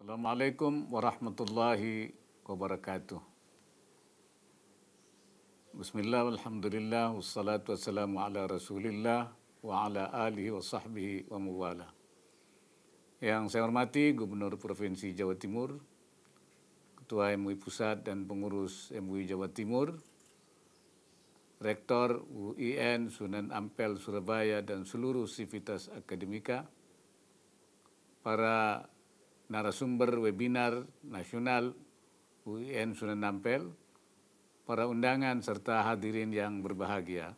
Assalamualaikum warahmatullahi wabarakatuh. Bismillah, alhamdulillah, wassalatu wassalamu ala rasulillah wa ala alihi wa sahbihi wa muwala. Yang saya hormati Gubernur Provinsi Jawa Timur, Ketua MUI Pusat dan pengurus MUI Jawa Timur, Rektor UIN Sunan Ampel Surabaya dan seluruh sivitas akademika, para narasumber webinar nasional UIN Sunan Ampel, para undangan serta hadirin yang berbahagia.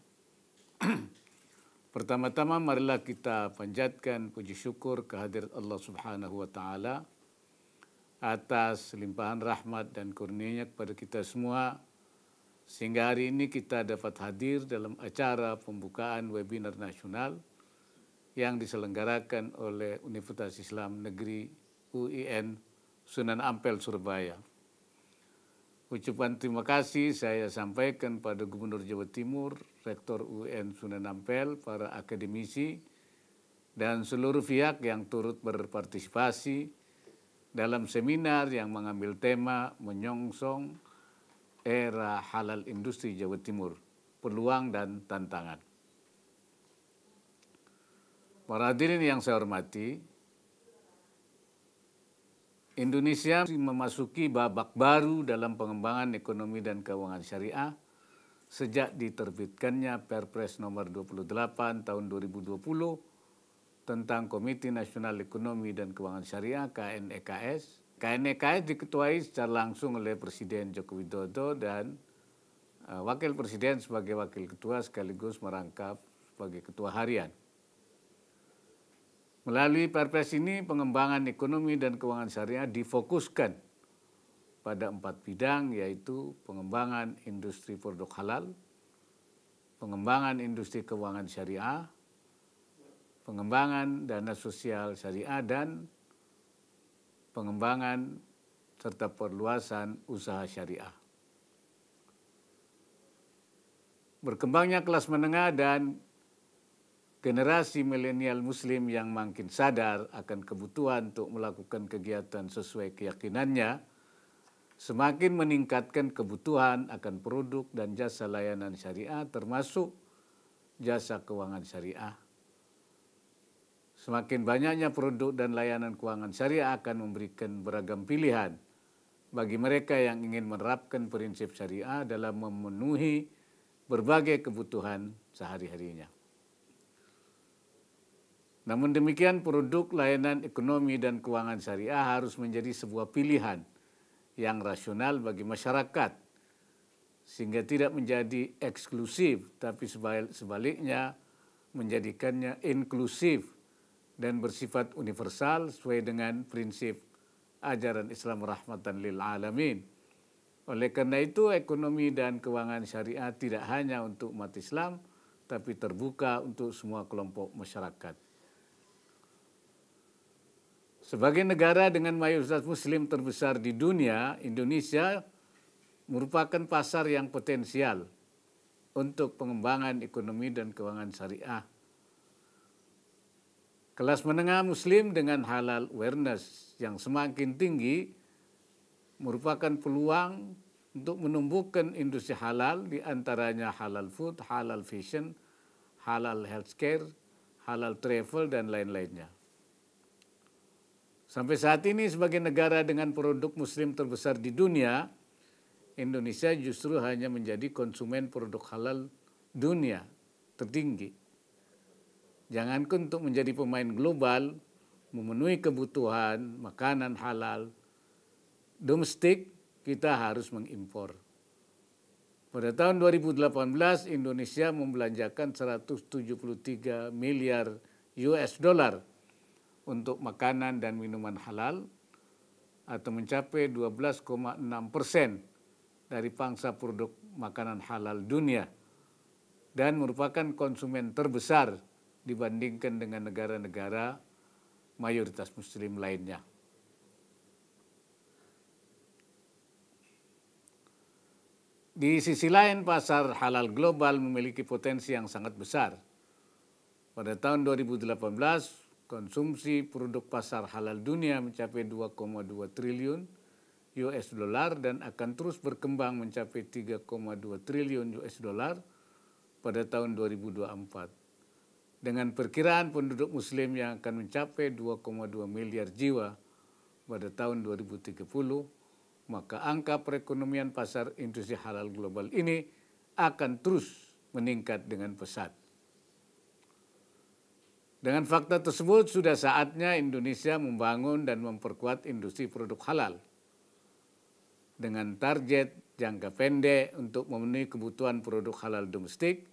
Pertama-tama marilah kita panjatkan puji syukur kehadirat Allah Subhanahu wa taala atas limpahan rahmat dan kurnia-Nya kepada kita semua sehingga hari ini kita dapat hadir dalam acara pembukaan webinar nasional yang diselenggarakan oleh Universitas Islam Negeri UIN Sunan Ampel Surabaya. Ucapan terima kasih saya sampaikan pada Gubernur Jawa Timur, Rektor UIN Sunan Ampel, para akademisi, dan seluruh pihak yang turut berpartisipasi dalam seminar yang mengambil tema menyongsong era halal industri Jawa Timur, peluang dan tantangan. Para hadirin yang saya hormati, Indonesia memasuki babak baru dalam pengembangan ekonomi dan keuangan syariah sejak diterbitkannya Perpres nomor 28 tahun 2020 tentang Komite Nasional Ekonomi dan Keuangan Syariah KNEKS. KNEKS diketuai secara langsung oleh Presiden Joko Widodo dan Wakil Presiden sebagai Wakil Ketua sekaligus merangkap sebagai Ketua Harian. Melalui Perpres ini, pengembangan ekonomi dan keuangan syariah difokuskan pada 4 bidang, yaitu pengembangan industri produk halal, pengembangan industri keuangan syariah, pengembangan dana sosial syariah, dan pengembangan serta perluasan usaha syariah. Berkembangnya kelas menengah dan generasi milenial muslim yang makin sadar akan kebutuhan untuk melakukan kegiatan sesuai keyakinannya semakin meningkatkan kebutuhan akan produk dan jasa layanan syariah termasuk jasa keuangan syariah. Semakin banyaknya produk dan layanan keuangan syariah akan memberikan beragam pilihan bagi mereka yang ingin menerapkan prinsip syariah dalam memenuhi berbagai kebutuhan sehari-harinya. Namun demikian, produk layanan ekonomi dan keuangan syariah harus menjadi sebuah pilihan yang rasional bagi masyarakat, sehingga tidak menjadi eksklusif, tapi sebaliknya menjadikannya inklusif dan bersifat universal sesuai dengan prinsip ajaran Islam rahmatan lil alamin. Oleh karena itu, ekonomi dan keuangan syariah tidak hanya untuk umat Islam, tapi terbuka untuk semua kelompok masyarakat. Sebagai negara dengan mayoritas muslim terbesar di dunia, Indonesia merupakan pasar yang potensial untuk pengembangan ekonomi dan keuangan syariah. Kelas menengah muslim dengan halal awareness yang semakin tinggi merupakan peluang untuk menumbuhkan industri halal, di antaranya halal food, halal fashion, halal healthcare, halal travel, dan lain-lainnya. Sampai saat ini sebagai negara dengan produk muslim terbesar di dunia, Indonesia justru hanya menjadi konsumen produk halal dunia tertinggi. Jangankan untuk menjadi pemain global, memenuhi kebutuhan makanan halal domestik, kita harus mengimpor. Pada tahun 2018, Indonesia membelanjakan 173 miliar US dollar untuk makanan dan minuman halal atau mencapai 12,6% dari pangsa produk makanan halal dunia dan merupakan konsumen terbesar dibandingkan dengan negara-negara mayoritas muslim lainnya. Di sisi lain, pasar halal global memiliki potensi yang sangat besar. Pada tahun 2018, konsumsi produk pasar halal dunia mencapai 2,2 triliun US dollar dan akan terus berkembang mencapai 3,2 triliun US dollar pada tahun 2024. Dengan perkiraan penduduk muslim yang akan mencapai 2,2 miliar jiwa pada tahun 2030, maka angka perekonomian pasar industri halal global ini akan terus meningkat dengan pesat. Dengan fakta tersebut, sudah saatnya Indonesia membangun dan memperkuat industri produk halal dengan target jangka pendek untuk memenuhi kebutuhan produk halal domestik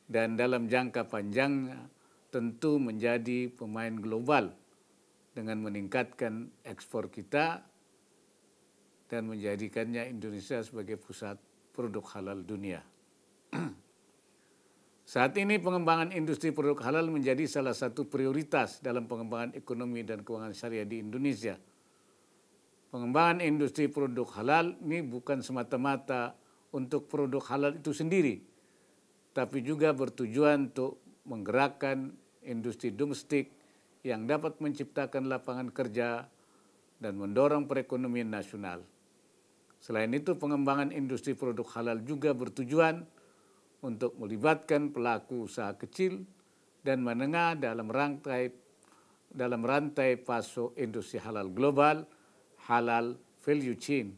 dan dalam jangka panjangnya tentu menjadi pemain global dengan meningkatkan ekspor kita dan menjadikannya Indonesia sebagai pusat produk halal dunia. Saat ini pengembangan industri produk halal menjadi salah satu prioritas dalam pengembangan ekonomi dan keuangan syariah di Indonesia. Pengembangan industri produk halal ini bukan semata-mata untuk produk halal itu sendiri, tapi juga bertujuan untuk menggerakkan industri domestik yang dapat menciptakan lapangan kerja dan mendorong perekonomian nasional. Selain itu, pengembangan industri produk halal juga bertujuan untuk melibatkan pelaku usaha kecil dan menengah dalam rantai pasok industri halal global, halal value chain.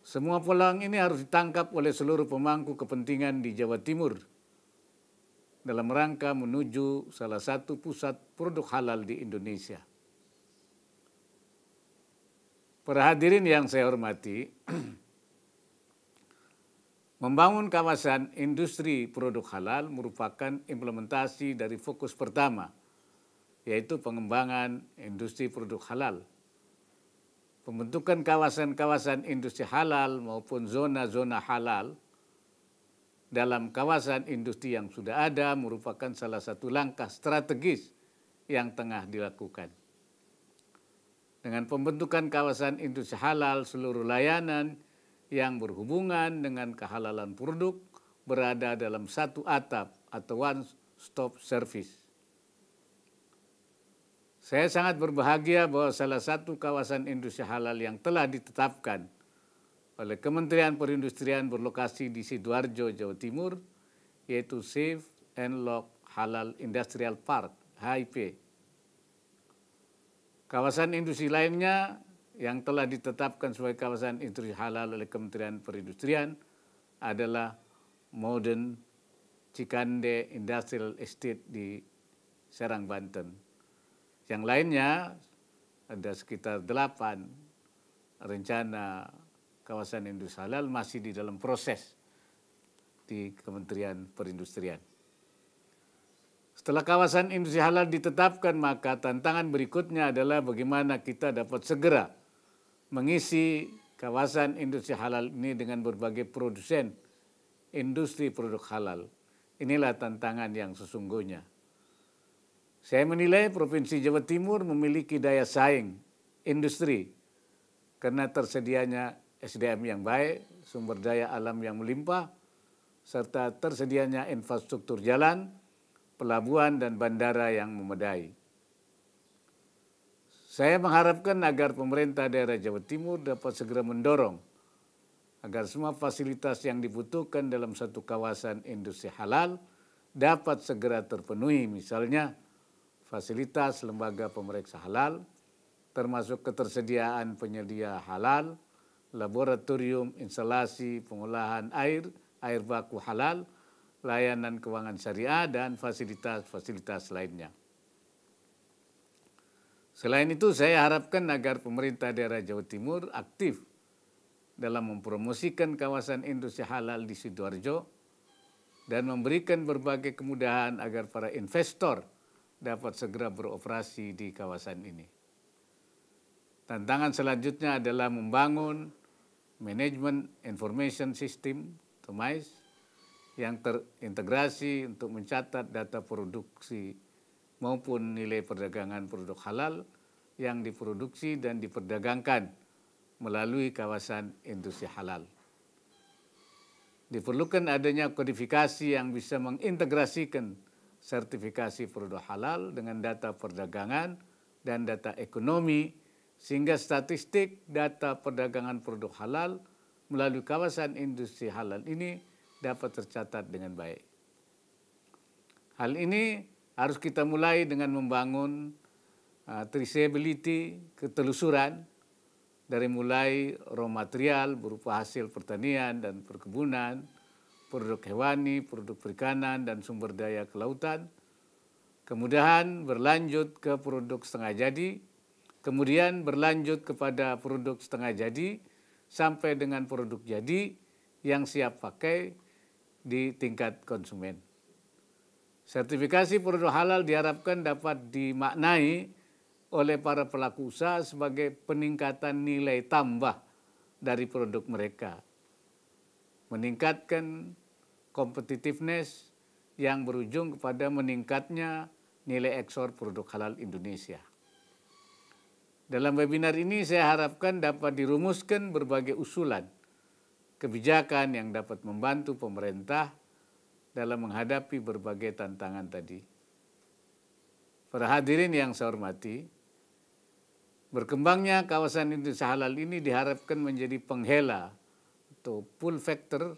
Semua peluang ini harus ditangkap oleh seluruh pemangku kepentingan di Jawa Timur dalam rangka menuju salah satu pusat produk halal di Indonesia. Para hadirin yang saya hormati, membangun kawasan industri produk halal merupakan implementasi dari fokus pertama, yaitu pengembangan industri produk halal. Pembentukan kawasan-kawasan industri halal maupun zona-zona halal dalam kawasan industri yang sudah ada merupakan salah satu langkah strategis yang tengah dilakukan. Dengan pembentukan kawasan industri halal, seluruh layanan yang berhubungan dengan kehalalan produk berada dalam satu atap atau one-stop service. Saya sangat berbahagia bahwa salah satu kawasan industri halal yang telah ditetapkan oleh Kementerian Perindustrian berlokasi di Sidoarjo, Jawa Timur, yaitu Safe and Lock Halal Industrial Park, HIP. Kawasan industri lainnya yang telah ditetapkan sebagai kawasan industri halal oleh Kementerian Perindustrian adalah Modern Cikande Industrial Estate di Serang, Banten. Yang lainnya ada sekitar 8 rencana kawasan industri halal masih di dalam proses di Kementerian Perindustrian. Setelah kawasan industri halal ditetapkan, maka tantangan berikutnya adalah bagaimana kita dapat segera mengisi kawasan industri halal ini dengan berbagai produsen industri produk halal. Inilah tantangan yang sesungguhnya. Saya menilai Provinsi Jawa Timur memiliki daya saing industri karena tersedianya SDM yang baik, sumber daya alam yang melimpah, serta tersedianya infrastruktur jalan, pelabuhan, dan bandara yang memadai. Saya mengharapkan agar pemerintah daerah Jawa Timur dapat segera mendorong agar semua fasilitas yang dibutuhkan dalam satu kawasan industri halal dapat segera terpenuhi, misalnya fasilitas lembaga pemeriksa halal, termasuk ketersediaan penyedia halal, laboratorium, instalasi pengolahan air baku halal, layanan keuangan syariah, dan fasilitas-fasilitas lainnya. Selain itu, saya harapkan agar pemerintah daerah Jawa Timur aktif dalam mempromosikan kawasan industri halal di Sidoarjo dan memberikan berbagai kemudahan agar para investor dapat segera beroperasi di kawasan ini. Tantangan selanjutnya adalah membangun Management Information System atau MISE yang terintegrasi untuk mencatat data produksi maupun nilai perdagangan produk halal yang diproduksi dan diperdagangkan melalui kawasan industri halal. Diperlukan adanya kodifikasi yang bisa mengintegrasikan sertifikasi produk halal dengan data perdagangan dan data ekonomi, sehingga statistik data perdagangan produk halal melalui kawasan industri halal ini dapat tercatat dengan baik. Hal ini harus kita mulai dengan membangun traceability, ketelusuran, dari mulai raw material berupa hasil pertanian dan perkebunan, produk hewani, produk perikanan, dan sumber daya kelautan, kemudian berlanjut ke produk setengah jadi, kemudian berlanjut kepada produk setengah jadi, sampai dengan produk jadi yang siap pakai di tingkat konsumen. Sertifikasi produk halal diharapkan dapat dimaknai oleh para pelaku usaha sebagai peningkatan nilai tambah dari produk mereka, meningkatkan competitiveness yang berujung kepada meningkatnya nilai ekspor produk halal Indonesia. Dalam webinar ini saya harapkan dapat dirumuskan berbagai usulan kebijakan yang dapat membantu pemerintah dalam menghadapi berbagai tantangan tadi. Para hadirin yang saya hormati, berkembangnya kawasan industri halal ini diharapkan menjadi penghela atau pull factor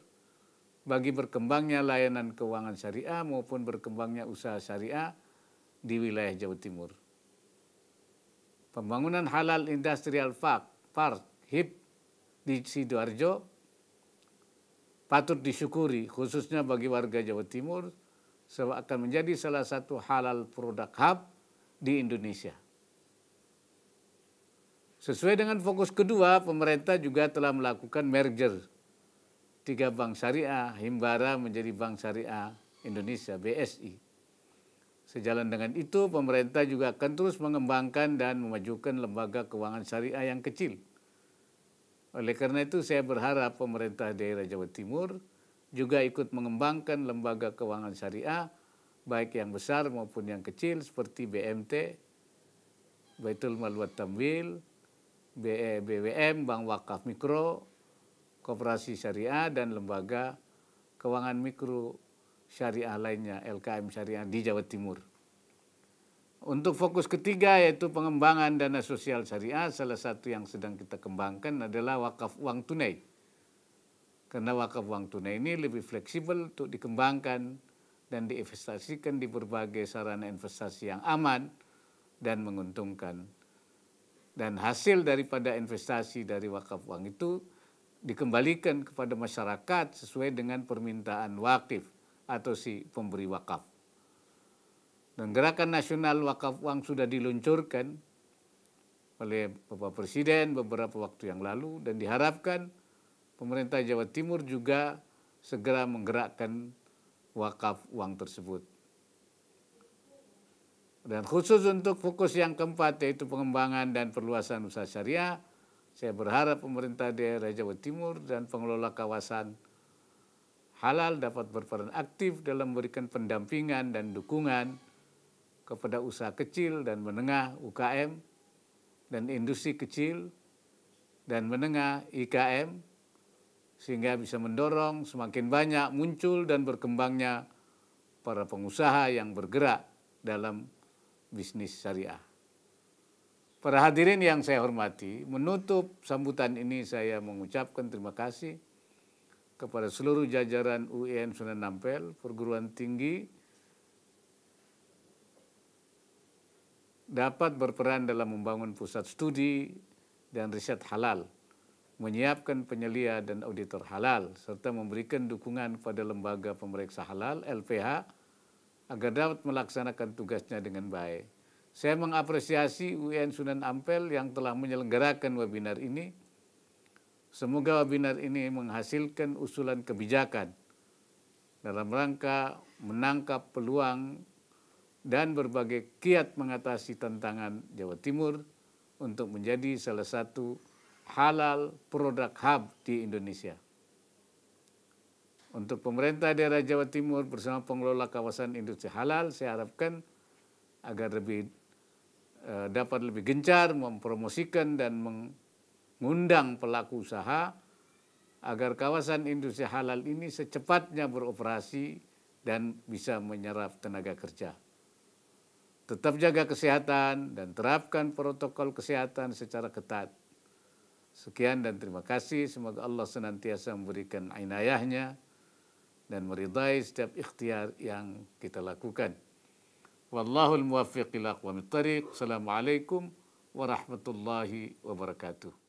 bagi berkembangnya layanan keuangan syariah maupun berkembangnya usaha syariah di wilayah Jawa Timur. Pembangunan halal industrial park HIP di Sidoarjo patut disyukuri khususnya bagi warga Jawa Timur sebab akan menjadi salah satu halal produk hub di Indonesia. Sesuai dengan fokus kedua, pemerintah juga telah melakukan merger 3 bank syariah Himbara menjadi Bank Syariah Indonesia BSI. Sejalan dengan itu, pemerintah juga akan terus mengembangkan dan memajukan lembaga keuangan syariah yang kecil. Oleh karena itu, saya berharap pemerintah daerah Jawa Timur juga ikut mengembangkan lembaga keuangan syariah, baik yang besar maupun yang kecil seperti BMT, Baitul Mal wa Tamwil, BWM, Bank Wakaf Mikro, Koperasi Syariah, dan lembaga keuangan mikro syariah lainnya, LKM Syariah di Jawa Timur. Untuk fokus ketiga yaitu pengembangan dana sosial syariah, salah satu yang sedang kita kembangkan adalah wakaf uang tunai. Karena wakaf uang tunai ini lebih fleksibel untuk dikembangkan dan diinvestasikan di berbagai sarana investasi yang aman dan menguntungkan. Dan hasil daripada investasi dari wakaf uang itu dikembalikan kepada masyarakat sesuai dengan permintaan wakif atau si pemberi wakaf. Dan gerakan nasional wakaf uang sudah diluncurkan oleh Bapak Presiden beberapa waktu yang lalu dan diharapkan pemerintah Jawa Timur juga segera menggerakkan wakaf uang tersebut. Dan khusus untuk fokus yang keempat yaitu pengembangan dan perluasan usaha syariah, saya berharap pemerintah daerah Jawa Timur dan pengelola kawasan halal dapat berperan aktif dalam memberikan pendampingan dan dukungan kepada usaha kecil dan menengah UKM dan industri kecil dan menengah IKM sehingga bisa mendorong semakin banyak muncul dan berkembangnya para pengusaha yang bergerak dalam bisnis syariah. Para hadirin yang saya hormati, menutup sambutan ini saya mengucapkan terima kasih kepada seluruh jajaran UIN Sunan Ampel, perguruan tinggi, dapat berperan dalam membangun pusat studi dan riset halal, menyiapkan penyelia dan auditor halal, serta memberikan dukungan kepada lembaga pemeriksa halal LPH agar dapat melaksanakan tugasnya dengan baik. Saya mengapresiasi UIN Sunan Ampel yang telah menyelenggarakan webinar ini. Semoga webinar ini menghasilkan usulan kebijakan dalam rangka menangkap peluang dan berbagai kiat mengatasi tantangan Jawa Timur untuk menjadi salah satu halal produk hub di Indonesia. Untuk pemerintah daerah Jawa Timur bersama pengelola kawasan industri halal, saya harapkan agar dapat lebih gencar mempromosikan dan mengundang pelaku usaha agar kawasan industri halal ini secepatnya beroperasi dan bisa menyerap tenaga kerja. Tetap jaga kesehatan dan terapkan protokol kesehatan secara ketat. Sekian dan terima kasih. Semoga Allah senantiasa memberikan inayahnya dan meridai setiap ikhtiar yang kita lakukan. Wallahul muwaffiq ila aqwamit thariq. Assalamualaikum warahmatullahi wabarakatuh.